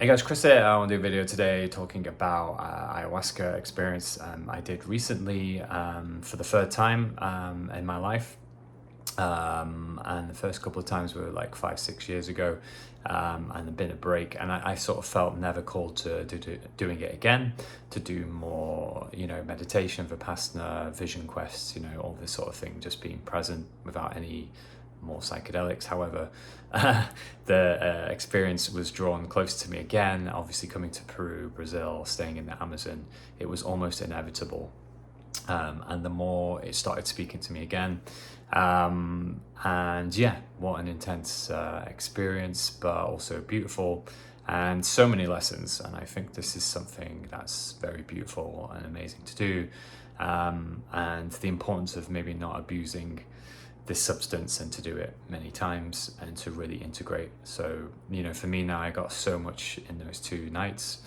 Hey guys, Chris here. I want to do a video today talking about ayahuasca experience I did recently for the third time in my life. And the first couple of times were like 5-6 years ago, and a bit of break. And I sort of felt never called to doing it again, to do more, meditation, Vipassana, vision quests, all this sort of thing, just being present without any more psychedelics. However, the experience was drawn close to me again. Obviously, coming to Peru, Brazil, staying in the Amazon, it was almost inevitable. And the more it started speaking to me again, and yeah, what an intense experience, but also beautiful, and so many lessons. And I think this is something that's very beautiful and amazing to do, and the importance of maybe not abusing this substance and to do it many times and to really integrate. So, for me now, I got so much in those 2 nights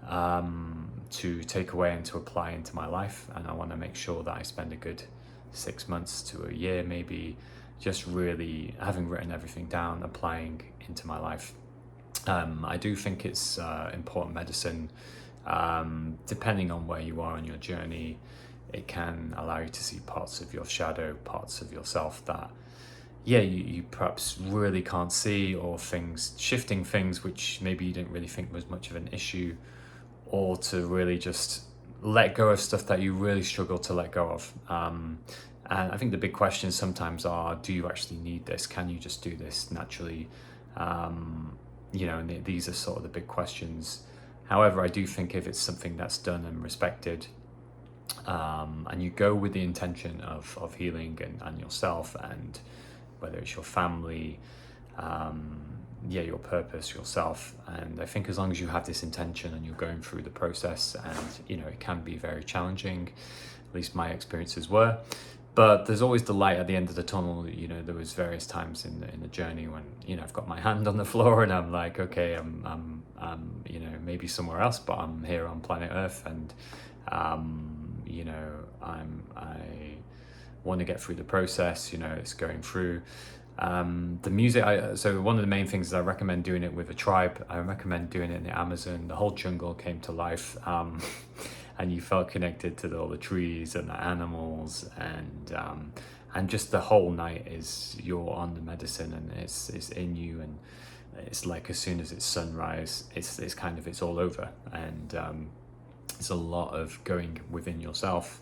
to take away and to apply into my life. And I want to make sure that I spend a good 6 months to a year, maybe, just really having written everything down, applying into my life. I do think it's important medicine, depending on where you are on your journey. It can allow you to see parts of your shadow, parts of yourself that, you perhaps really can't see, or shifting things which maybe you didn't really think was much of an issue, or to really just let go of stuff that you really struggle to let go of. And I think the big questions sometimes are, do you actually need this? Can you just do this naturally? And these are sort of the big questions. However, I do think if it's something that's done and respected, and you go with the intention of healing and yourself, and whether it's your family, your purpose, yourself. And I think as long as you have this intention and you're going through the process, and it can be very challenging, at least my experiences were, but there's always the light at the end of the tunnel. There was various times in the journey when I've got my hand on the floor and I'm like, okay, I'm maybe somewhere else, but I'm here on planet Earth, and I want to get through the process. It's going through the music. So one of the main things is I recommend doing it with a tribe. I recommend doing it in the Amazon. The whole jungle came to life, and you felt connected to all the trees and the animals, and just the whole night is you're on the medicine, and it's in you, and it's like as soon as it's sunrise, it's all over. And it's a lot of going within yourself.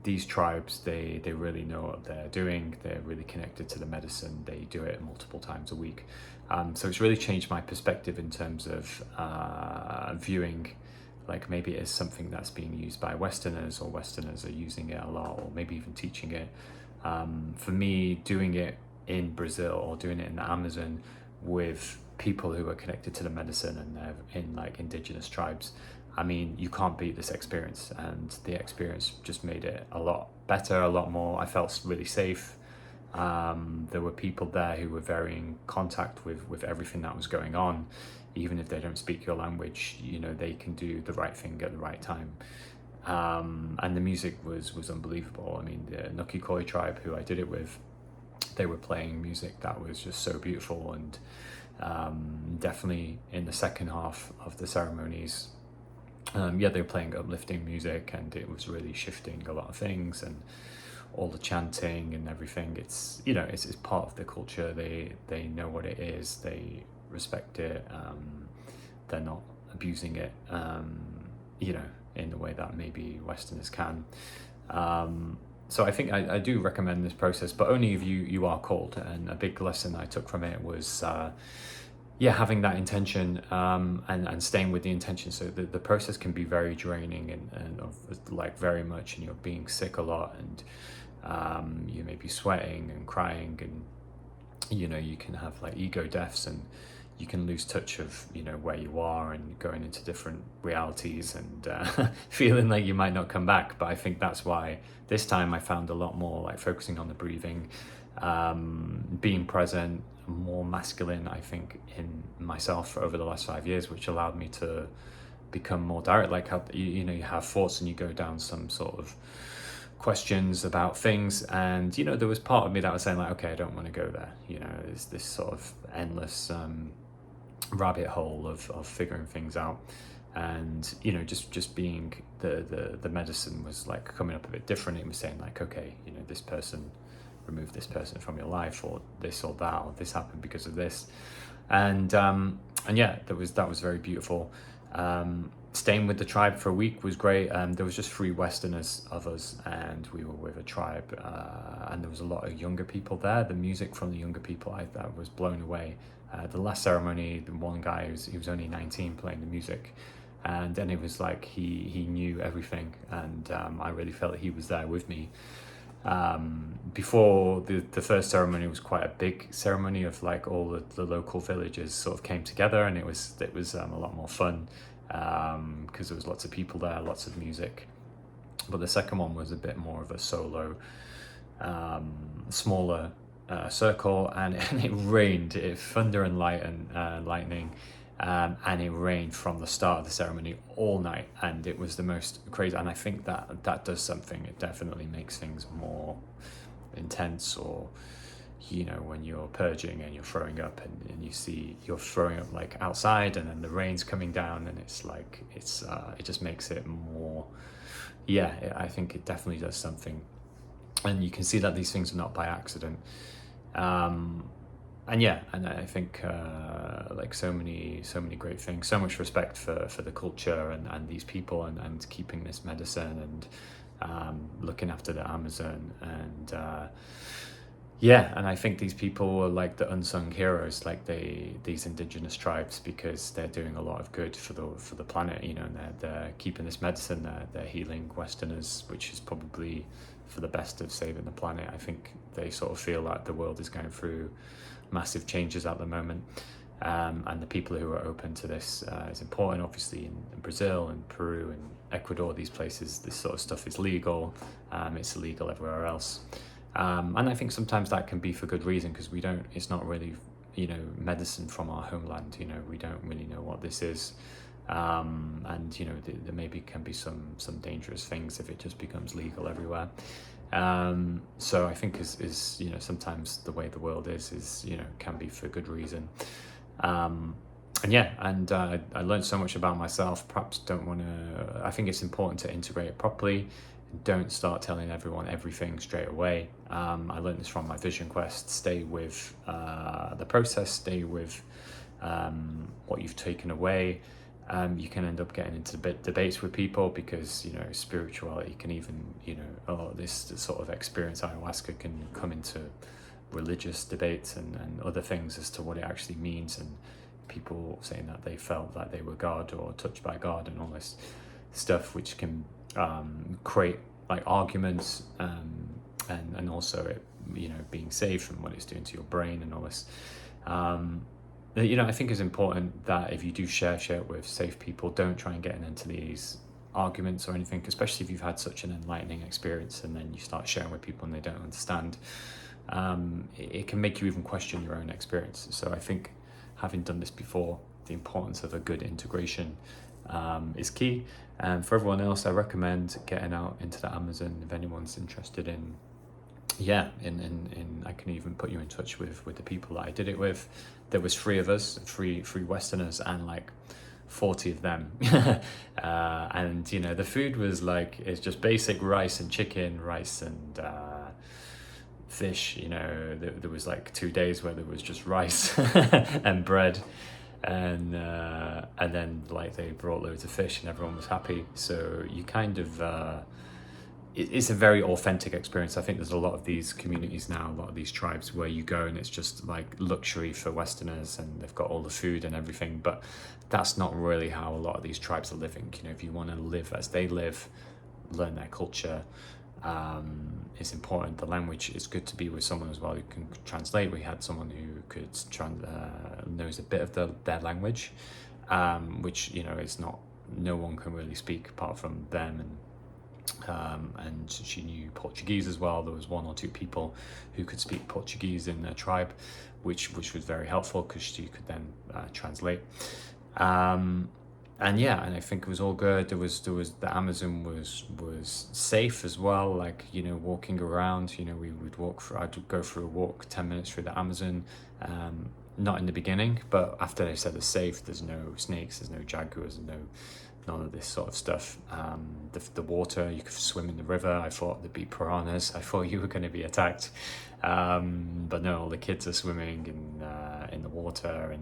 These tribes, they really know what they're doing. They're really connected to the medicine. They do it multiple times a week. So it's really changed my perspective in terms of viewing, like maybe it is something that's being used by Westerners, or Westerners are using it a lot, or maybe even teaching it. For me, doing it in Brazil or doing it in the Amazon with people who are connected to the medicine and they're in like indigenous tribes, I mean, you can't beat this experience, and the experience just made it a lot better, a lot more. I felt really safe. There were people there who were very in contact with everything that was going on. Even if they don't speak your language, they can do the right thing at the right time. And the music was unbelievable. I mean, the Nukikoi tribe, who I did it with, they were playing music that was just so beautiful. And definitely in the second half of the ceremonies, they were playing uplifting music, and it was really shifting a lot of things, and all the chanting and everything. It's it's part of the culture. They know what it is. They respect it. They're not abusing it, in the way that maybe Westerners can. So I think I do recommend this process, but only if you are called. And a big lesson I took from it was having that intention, and staying with the intention. So the process can be very draining, and like very much, and you're being sick a lot, and you may be sweating and crying, and you can have like ego deaths, and you can lose touch of where you are, and going into different realities, and feeling like you might not come back. But I think that's why this time I found a lot more like focusing on the breathing, being present, more masculine, I think, in myself over the last 5 years, which allowed me to become more direct. Like how you have thoughts and you go down some sort of questions about things, and there was part of me that was saying like, okay, I don't want to go there. There's this sort of endless rabbit hole of figuring things out. And just being the medicine was like coming up a bit different. It was saying like, okay, this person, remove this person from your life, or this or that, or this happened because of this. And yeah, that was very beautiful. Staying with the tribe for a week was great. There was just 3 Westerners of us, and we were with a tribe, and there was a lot of younger people there. The music from the younger people, I was blown away. The last ceremony, the one guy, he was only 19 playing the music, and then it was like he knew everything, and I really felt that he was there with me. Before the first ceremony was quite a big ceremony of like all the local villages sort of came together, and it was a lot more fun, because there was lots of people there, lots of music. But the second one was a bit more of a solo, smaller circle, and it rained, thunder and lightning, and it rained from the start of the ceremony all night, and it was the most crazy. And I think that does something. It definitely makes things more intense. Or when you're purging and you're throwing up, and you see you're throwing up like outside, and then the rain's coming down, and it's like it just makes it more. I think it definitely does something, and you can see that these things are not by accident. And I think like so many great things, so much respect for the culture and these people, and keeping this medicine, and looking after the Amazon, and and I think these people are like the unsung heroes, like these indigenous tribes, because they're doing a lot of good for the planet, and they're keeping this medicine, they're healing Westerners, which is probably for the best of saving the planet. I think they sort of feel like the world is going through massive changes at the moment, and the people who are open to this is important. Obviously in Brazil and Peru and Ecuador, these places, this sort of stuff is legal. It's illegal everywhere else, and I think sometimes that can be for good reason, because it's not really medicine from our homeland. We don't really know what this is, and there maybe can be some dangerous things if it just becomes legal everywhere. So I think is sometimes the way the world is can be for good reason. I learned so much about myself. Perhaps I think it's important to integrate it properly. Don't start telling everyone everything straight away. I learned this from my vision quest. Stay with the process, stay with what you've taken away. You can end up getting into debates with people, because spirituality can even this sort of experience, ayahuasca, can come into religious debates and other things as to what it actually means, and people saying that they felt that they were God or touched by God, and all this stuff, which can create like arguments, and also it being saved from what it's doing to your brain and all this. I think it's important that if you do share it with safe people. Don't try and get into these arguments or anything, especially if you've had such an enlightening experience and then you start sharing with people and they don't understand. It can make you even question your own experience. So I think, having done this before, the importance of a good integration is key. And for everyone else, I recommend getting out into the Amazon if anyone's interested in. I can even put you in touch with the people that I did it with. There was 3 of us, three Westerners, and like 40 of them. And the food was like, it's just basic rice and chicken, rice and fish. There was like 2 days where there was just rice and bread, and then like they brought loads of fish and everyone was happy. So you kind of it's a very authentic experience. I think there's a lot of these communities now, a lot of these tribes, where you go and it's just like luxury for Westerners and they've got all the food and everything, but that's not really how a lot of these tribes are living. If you want to live as they live, learn their culture, it's important. The language is good to be with someone as well who can translate. We had someone who could knows a bit of their language, which is not, no one can really speak apart from them, and she knew Portuguese as well. There was 1 or 2 people who could speak Portuguese in their tribe, which was very helpful, because she could then translate. And I think it was all good. There was the Amazon was safe as well. Like walking around, we would I'd go for a walk 10 minutes through the Amazon, not in the beginning, but after they said it's safe, there's no snakes, there's no jaguars, none of this sort of stuff. The water, you could swim in the river. I thought there'd be piranhas. I thought you were going to be attacked, but no, all the kids are swimming in the water,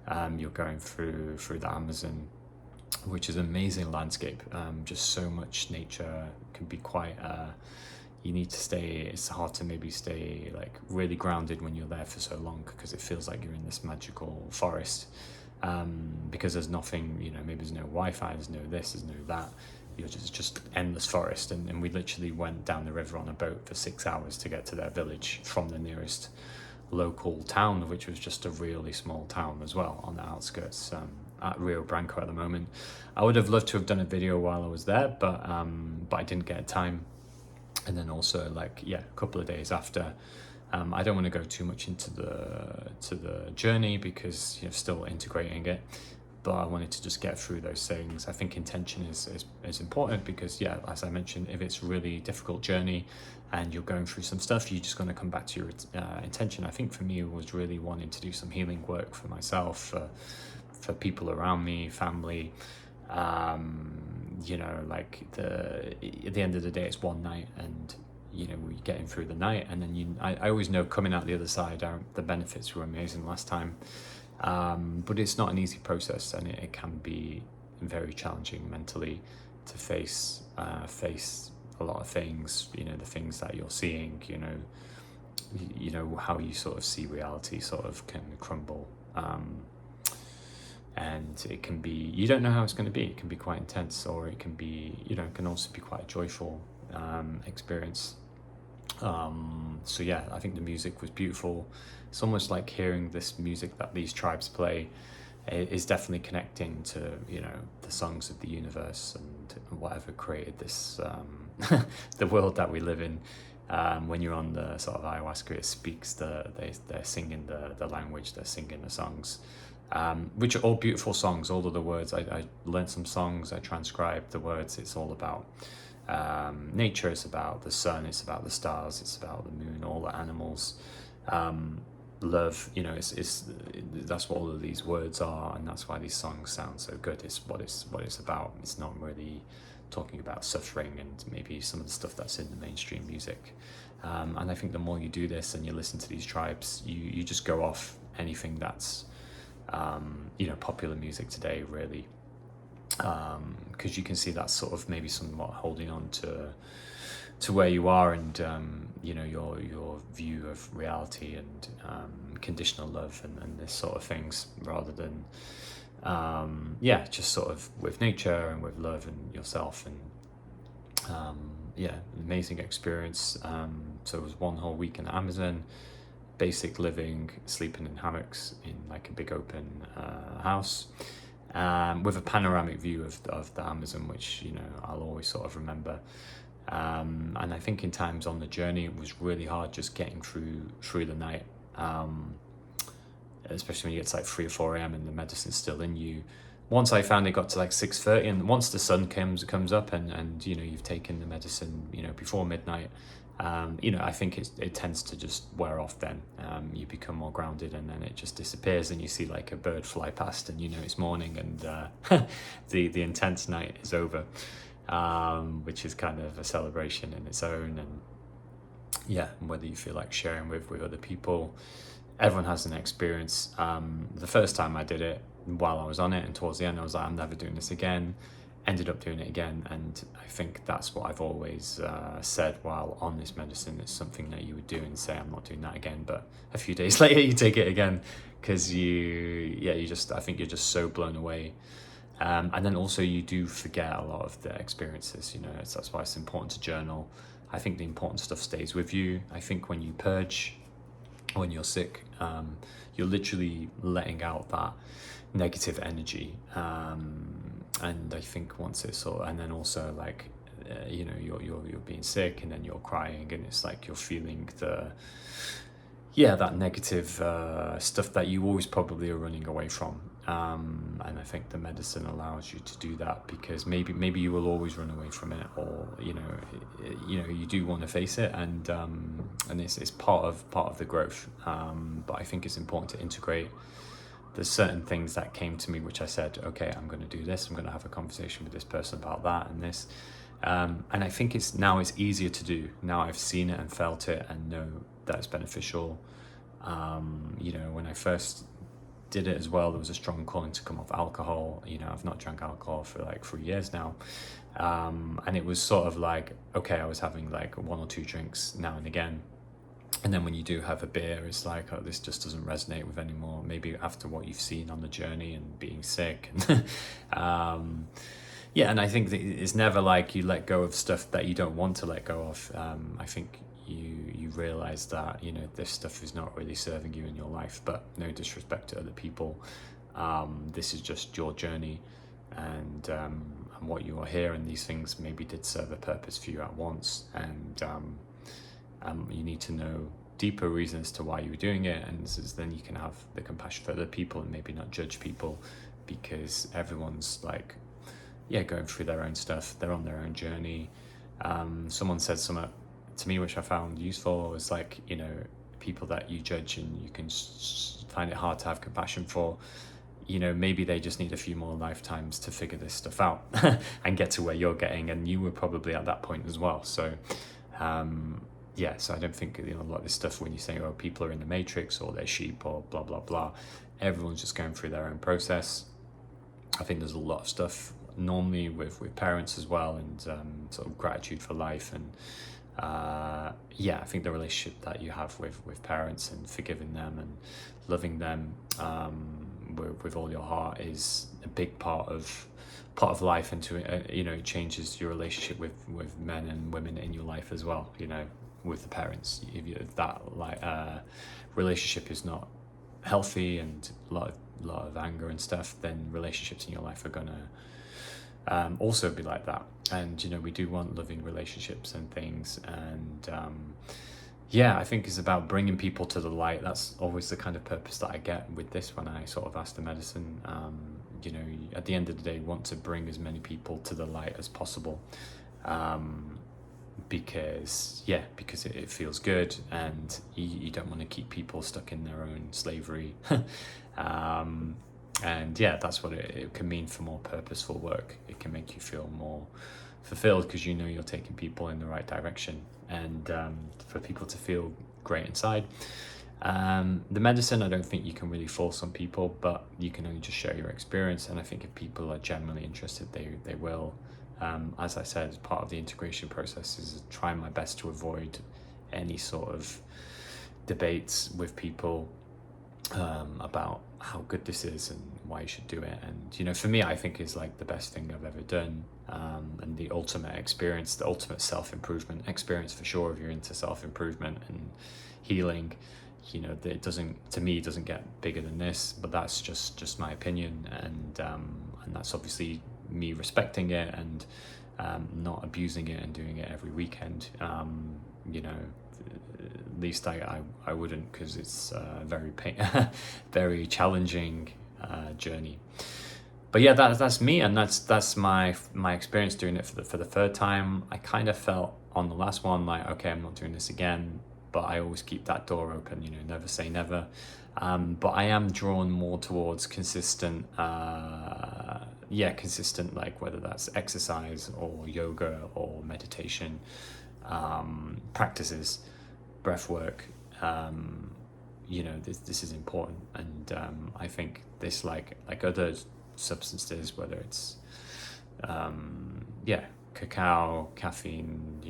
and you're going through the Amazon, which is an amazing landscape. Just so much nature. Can be quite. You need to stay. It's hard to maybe stay like really grounded when you're there for so long, because it feels like you're in this magical forest. Because there's nothing, maybe there's no Wi-Fi, there's no this, there's no that. You're just endless forest, and we literally went down the river on a boat for 6 hours to get to their village from the nearest local town, which was just a really small town as well on the outskirts, at Rio Branco at the moment. I would have loved to have done a video while I was there, but I didn't get time. And then also a couple of days after, I don't want to go too much into the journey, because still integrating it, but I wanted to just get through those things. I think intention is important, because as I mentioned, if it's a really difficult journey and you're going through some stuff, you're just going to come back to your intention. I think for me, it was really wanting to do some healing work for myself, for people around me, family. At the end of the day, it's one night, and we're getting through the night, and then I always know coming out the other side, the benefits were amazing last time, but it's not an easy process, and it can be very challenging mentally to face a lot of things, the things that you're seeing, how you sort of see reality sort of can crumble. And it can be, you don't know how it's going to be. It can be quite intense, or it can be, it can also be quite a joyful experience. I think the music was beautiful. It's almost like hearing this music that these tribes play is definitely connecting to, the songs of the universe and whatever created this, the world that we live in. When you're on the sort of ayahuasca, it speaks they're singing the language, they're singing the songs. Which are all beautiful songs. All of the words, I learned some songs, I transcribed the words. It's all about nature, it's about the sun, it's about the stars, it's about the moon, all the animals, love, that's what all of these words are, and that's why these songs sound so good. It's what it's about. It's not really talking about suffering and maybe some of the stuff that's in the mainstream music. And I think the more you do this and you listen to these tribes, you just go off anything that's popular music today, really, because you can see that sort of maybe somewhat holding on to where you are, and your view of reality, and conditional love, and this sort of things, rather than just sort of with nature and with love and yourself. And amazing experience. So it was one whole week in the Amazon, basic living, sleeping in hammocks in like a big open house, with a panoramic view of the Amazon, which I'll always sort of remember. And I think in times on the journey, it was really hard just getting through the night, especially when you get to like 3 or 4 a.m. and the medicine's still in you. Once I found it got to like 6:30, and once the sun comes up, and you've taken the medicine before midnight, I think it tends to just wear off then. You become more grounded, and then it just disappears, and you see like a bird fly past, and it's morning, and the intense night is over, which is kind of a celebration in its own. And whether you feel like sharing with other people, everyone has an experience. The first time I did it, while I was on it, and towards the end I was like, I'm never doing this again. Ended up doing it again, and I think that's what I've always said while on this medicine. It's something that you would do and say, I'm not doing that again, but a few days later you take it again, because I think you're just so blown away. And then also you do forget a lot of the experiences, that's why it's important to journal. I think the important stuff stays with you. I think when you purge, when you're sick, you're literally letting out that negative energy, and I think once it's all, and then also like you're being sick, and then you're crying, and it's like you're feeling that negative stuff that you always probably are running away from, And I think the medicine allows you to do that, because maybe you will always run away from it, or you do want to face it, and it's part of the growth. But I think it's important to integrate. There's certain things that came to me which I said, okay, I'm going to do this, I'm going to have a conversation with this person about that and this. And I think it's easier to do. Now I've seen it and felt it and know that it's beneficial. When I first did it as well, there was a strong calling to come off alcohol. I've not drank alcohol for like 3 years now. And it was sort of like, okay, I was having like 1 or 2 drinks now and again. And then when you do have a beer, it's like, oh, this just doesn't resonate with anymore. Maybe after what you've seen on the journey and being sick. And I think that it's never like you let go of stuff that you don't want to let go of. I think you realize that, this stuff is not really serving you in your life, but no disrespect to other people. This is just your journey, and what you are here, and these things maybe did serve a purpose for you at once, and you need to know deeper reasons to why you were doing it, and then you can have the compassion for other people and maybe not judge people, because everyone's like, going through their own stuff. They're on their own journey. Someone said something to me which I found useful. It was like, people that you judge and you can find it hard to have compassion for, maybe they just need a few more lifetimes to figure this stuff out and get to where you're getting, and you were probably at that point as well. So so I don't think a lot of this stuff, when you say, oh, people are in the matrix or they're sheep or blah blah blah, everyone's just going through their own process. I think there's a lot of stuff normally with parents as well, and sort of gratitude for life, and I think the relationship that you have with parents and forgiving them and loving them with all your heart is a big part of life, and it changes your relationship with men and women in your life as well. With the parents, if that relationship is not healthy and a lot of anger and stuff, then relationships in your life are gonna also be like that. And we do want loving relationships and things, and I think it's about bringing people to the light. That's always the kind of purpose that I get with this when I sort of ask the medicine. At the end of the day, you want to bring as many people to the light as possible, because it feels good, and you don't want to keep people stuck in their own slavery. And that's what it can mean for more purposeful work. It can make you feel more fulfilled, because you're taking people in the right direction, and for people to feel great inside. The medicine, I don't think you can really force on people, but you can only just share your experience, and I think if people are genuinely interested, they will. As I said, part of the integration process is trying my best to avoid any sort of debates with people about how good this is and why you should do it. And for me, I think is like the best thing I've ever done, and the ultimate experience, the ultimate self-improvement experience for sure. If you're into self-improvement and healing, it doesn't get bigger than this. But that's just my opinion, and that's obviously me respecting it and not abusing it and doing it every weekend. At least I wouldn't, because it's a very very challenging journey. But that's me, and that's my experience doing it for the third time. I kind of felt on the last one like, okay, I'm not doing this again, but I always keep that door open, never say never. But I am drawn more towards consistent, like whether that's exercise or yoga or meditation practices, breath work. This is important, and I think this, like other substances, whether it's cacao, caffeine,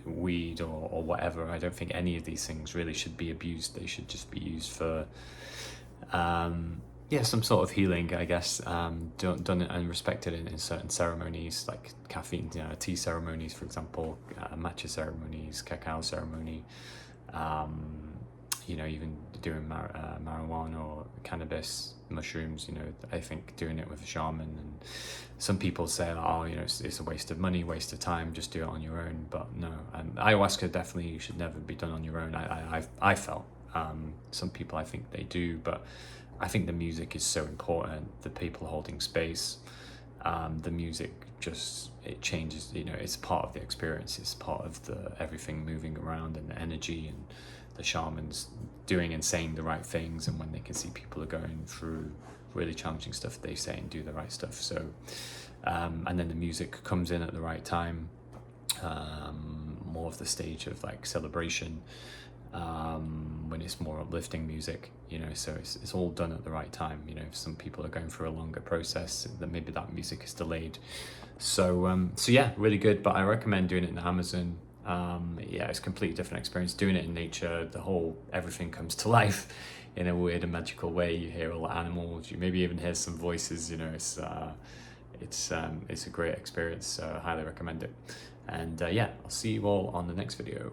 weed or whatever, I don't think any of these things really should be abused. They should just be used for some sort of healing, I guess, done and respected in certain ceremonies, like caffeine, tea ceremonies, for example, matcha ceremonies, cacao ceremony, even doing marijuana or cannabis, mushrooms. I think doing it with a shaman, and some people say, it's a waste of money, waste of time, just do it on your own. But no, ayahuasca definitely should never be done on your own. I felt some people, I think they do, but I think the music is so important, the people holding space, the music just, it changes, you know, it's part of the experience, it's part of the everything moving around and the energy, and the shamans doing and saying the right things, and when they can see people are going through really challenging stuff, they say and do the right stuff. So and then the music comes in at the right time, more of the stage of like celebration, when it's more uplifting music, you know, so it's all done at the right time. You know, if some people are going through a longer process, then maybe that music is delayed. So so yeah, really good. But I recommend doing it in the Amazon. Yeah, it's a completely different experience doing it in nature. The whole, everything comes to life in a weird and magical way. You hear all the animals, you maybe even hear some voices, you know. It's a great experience, so I highly recommend it. And yeah, I'll see you all on the next video.